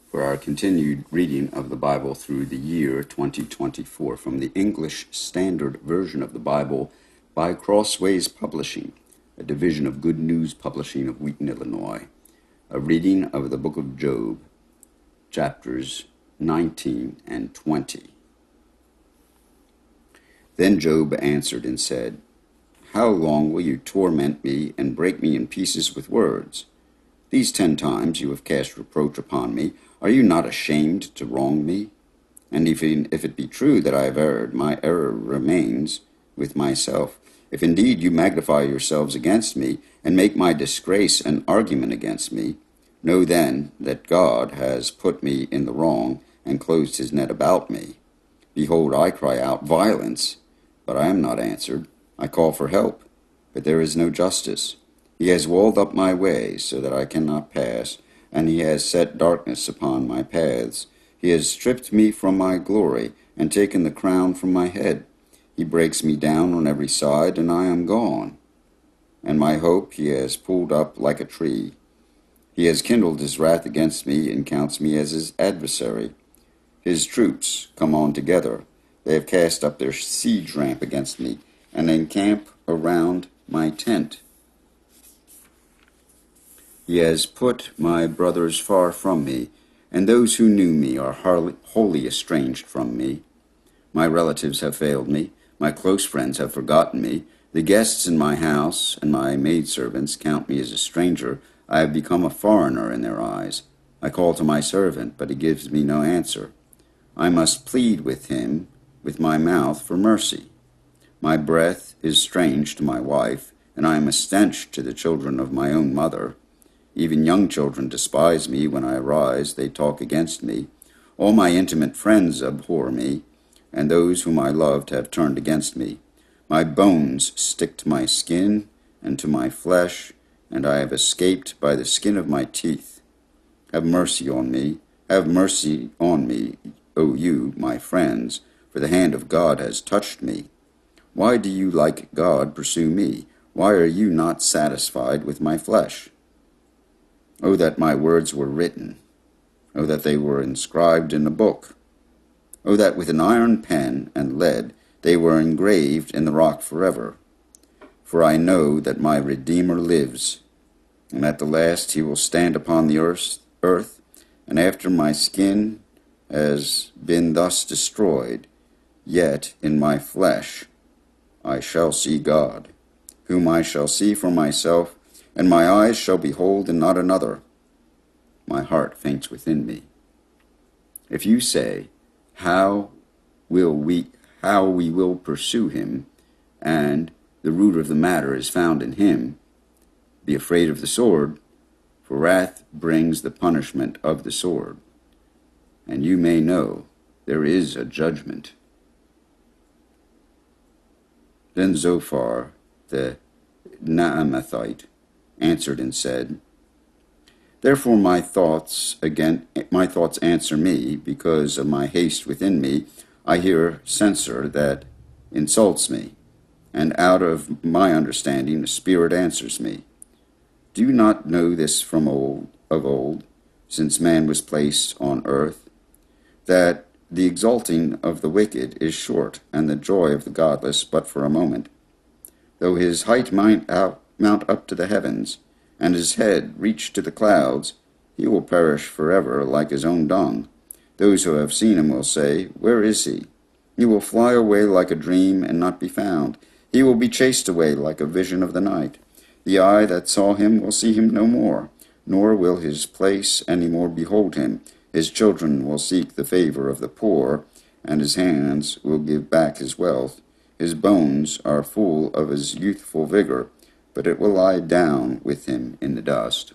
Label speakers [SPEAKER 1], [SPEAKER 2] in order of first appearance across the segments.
[SPEAKER 1] for our continued reading of the Bible through the year 2024 from the English Standard Version of the Bible by Crossways Publishing, a division of Good News Publishing of Wheaton, Illinois. A reading of the book of Job, chapters 19 and 20. Then Job answered and said, "How long will you torment me and break me in pieces with words? These 10 times you have cast reproach upon me. Are you not ashamed to wrong me? And if it be true that I have erred, my error remains with myself. If indeed you magnify yourselves against me, and make my disgrace an argument against me, know then that God has put me in the wrong, and closed his net about me. Behold, I cry out violence, but I am not answered. I call for help, but there is no justice. He has walled up my way so that I cannot pass, and he has set darkness upon my paths. He has stripped me from my glory, and taken the crown from my head. He breaks me down on every side, and I am gone. And my hope he has pulled up like a tree. He has kindled his wrath against me, and counts me as his adversary. His troops come on together. They have cast up their siege ramp against me, and encamp around my tent. He has put my brothers far from me, and those who knew me are wholly estranged from me. My relatives have failed me. My close friends have forgotten me. The guests in my house and my maidservants count me as a stranger. I have become a foreigner in their eyes. I call to my servant, but he gives me no answer. I must plead with him with my mouth for mercy. My breath is strange to my wife, and I am a stench to the children of my own mother. Even young children despise me. When I arise, they talk against me. All my intimate friends abhor me, and those whom I loved have turned against me. My bones stick to my skin and to my flesh, and I have escaped by the skin of my teeth. Have mercy on me, O you, my friends, for the hand of God has touched me. Why do you, like God, pursue me? Why are you not satisfied with my flesh? Oh, that my words were written. Oh, that they were inscribed in a book. Oh, that with an iron pen and lead they were engraved in the rock forever. For I know that my Redeemer lives, and at the last he will stand upon the earth, and after my skin has been thus destroyed, yet in my flesh I shall see God, whom I shall see for myself, and my eyes shall behold and not another. My heart faints within me. If you say, how we will pursue him, and the root of the matter is found in him, be afraid of the sword, for wrath brings the punishment of the sword. And you may know there is a judgment. Then Zophar the Naamathite answered and said, "Therefore my thoughts answer me, because of my haste within me. I hear censor that insults me, and out of my understanding a spirit answers me. Do you not know this from of old, since man was placed on earth, that the exalting of the wicked is short, and the joy of the godless but for a moment? Though his height mount up to the heavens, and his head reach to the clouds, he will perish forever like his own dung. Those who have seen him will say, where is he? He will fly away like a dream and not be found. He will be chased away like a vision of the night. The eye that saw him will see him no more, nor will his place any more behold him. His children will seek the favor of the poor, and his hands will give back his wealth. His bones are full of his youthful vigor, but it will lie down with him in the dust.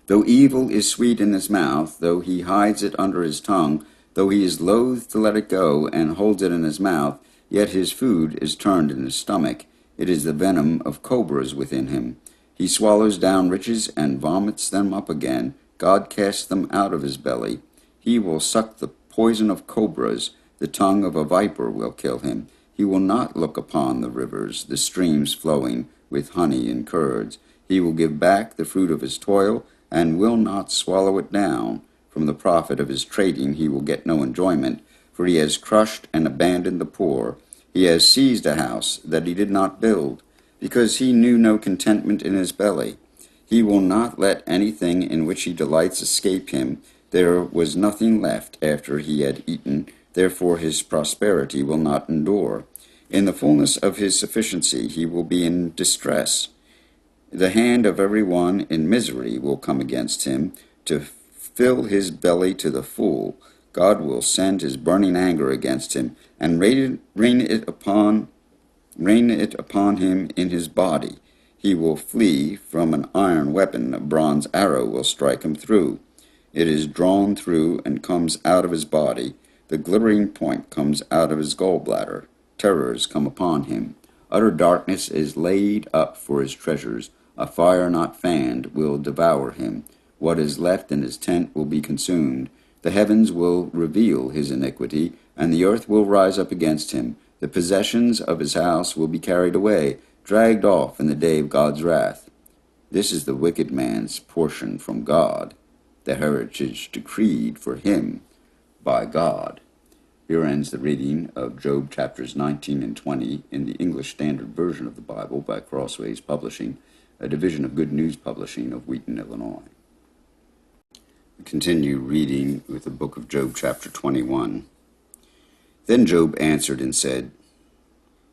[SPEAKER 1] Though evil is sweet in his mouth, though he hides it under his tongue, though he is loath to let it go and holds it in his mouth, yet his food is turned in his stomach. It is the venom of cobras within him. He swallows down riches and vomits them up again. God casts them out of his belly. He will suck the poison of cobras. The tongue of a viper will kill him. He will not look upon the rivers, the streams flowing with honey and curds. He will give back the fruit of his toil, and will not swallow it down. From the profit of his trading he will get no enjoyment, for he has crushed and abandoned the poor. He has seized a house that he did not build, because he knew no contentment in his belly. He will not let anything in which he delights escape him. There was nothing left after he had eaten, therefore his prosperity will not endure. In the fullness of his sufficiency he will be in distress. The hand of every one in misery will come against him, to fill his belly to the full. God will send his burning anger against him, and rain it upon him in his body. He will flee from an iron weapon, a bronze arrow will strike him through. It is drawn through and comes out of his body. The glittering point comes out of his gallbladder. Terrors come upon him. Utter darkness is laid up for his treasures. A fire not fanned will devour him. What is left in his tent will be consumed. The heavens will reveal his iniquity, and the earth will rise up against him. The possessions of his house will be carried away, dragged off in the day of God's wrath. This is the wicked man's portion from God, the heritage decreed for him by God. Here ends the reading of Job chapters 19 and 20 in the English Standard Version of the Bible by Crossways Publishing, a division of Good News Publishing of Wheaton, Illinois. We continue reading with the book of Job chapter 21. Then Job answered and said,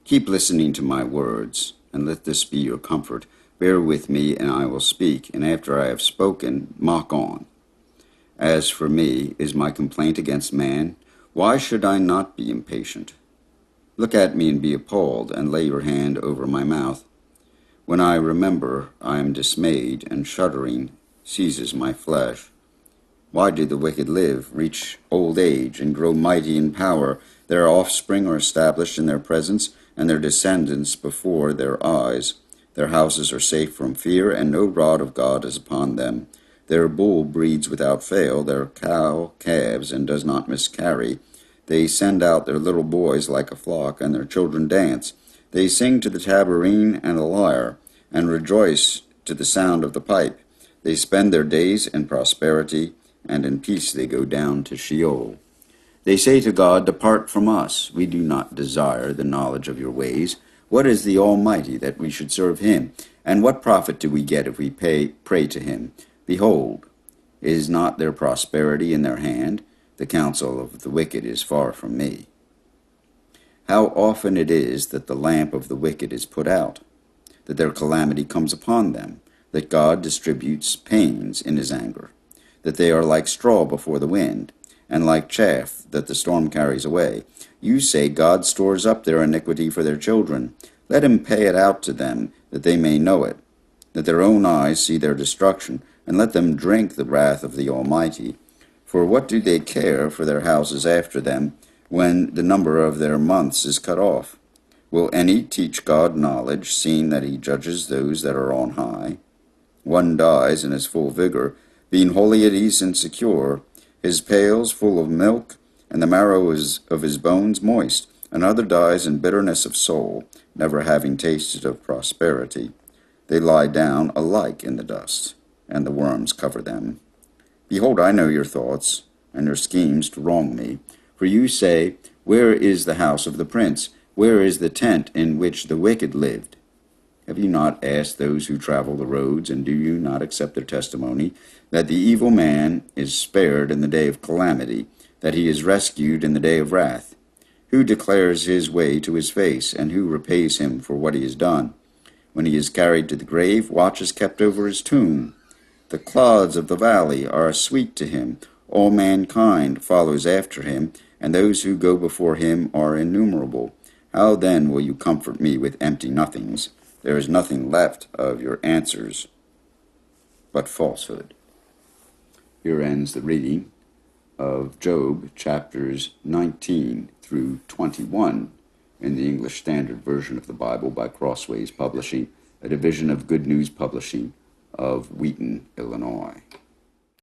[SPEAKER 1] Keep listening to my words, and let this be your comfort. Bear with me, and I will speak, and after I have spoken, mock on. As for me, is my complaint against man? Why should I not be impatient? Look at me and be appalled, and lay your hand over my mouth. When I remember, I am dismayed, and shuddering seizes my flesh. Why do the wicked live, reach old age, and grow mighty in power? Their offspring are established in their presence, and their descendants before their eyes. Their houses are safe from fear, and no rod of God is upon them. Their bull breeds without fail, their cow calves, and does not miscarry. They send out their little boys like a flock, and their children dance. They sing to the tambourine and the lyre, and rejoice to the sound of the pipe. They spend their days in prosperity, and in peace they go down to Sheol. They say to God, Depart from us. We do not desire the knowledge of your ways. What is the Almighty that we should serve him? And what profit do we get if we pray to him? Behold, is not their prosperity in their hand? The counsel of the wicked is far from me. How often it is that the lamp of the wicked is put out, that their calamity comes upon them, that God distributes pains in his anger, that they are like straw before the wind, and like chaff that the storm carries away. You say God stores up their iniquity for their children. Let him pay it out to them, that they may know it, that their own eyes see their destruction, and let them drink the wrath of the Almighty. For what do they care for their houses after them, when the number of their months is cut off? Will any teach God knowledge, seeing that he judges those that are on high? One dies in his full vigor, being wholly at ease and secure, his pails full of milk, and the marrow of his bones moist. Another dies in bitterness of soul, never having tasted of prosperity. They lie down alike in the dust, and the worms cover them. Behold, I know your thoughts, and your schemes to wrong me. For you say, Where is the house of the prince? Where is the tent in which the wicked lived? Have you not asked those who travel the roads, and do you not accept their testimony, that the evil man is spared in the day of calamity, that he is rescued in the day of wrath? Who declares his way to his face, and who repays him for what he has done? When he is carried to the grave, watch is kept over his tomb. The clods of the valley are sweet to him. All mankind follows after him, and those who go before him are innumerable. How then will you comfort me with empty nothings? There is nothing left of your answers but falsehood. Here ends the reading of Job chapters 19 through 21 in the English Standard Version of the Bible by Crossways Publishing, a division of Good News Publishing of Wheaton, Illinois.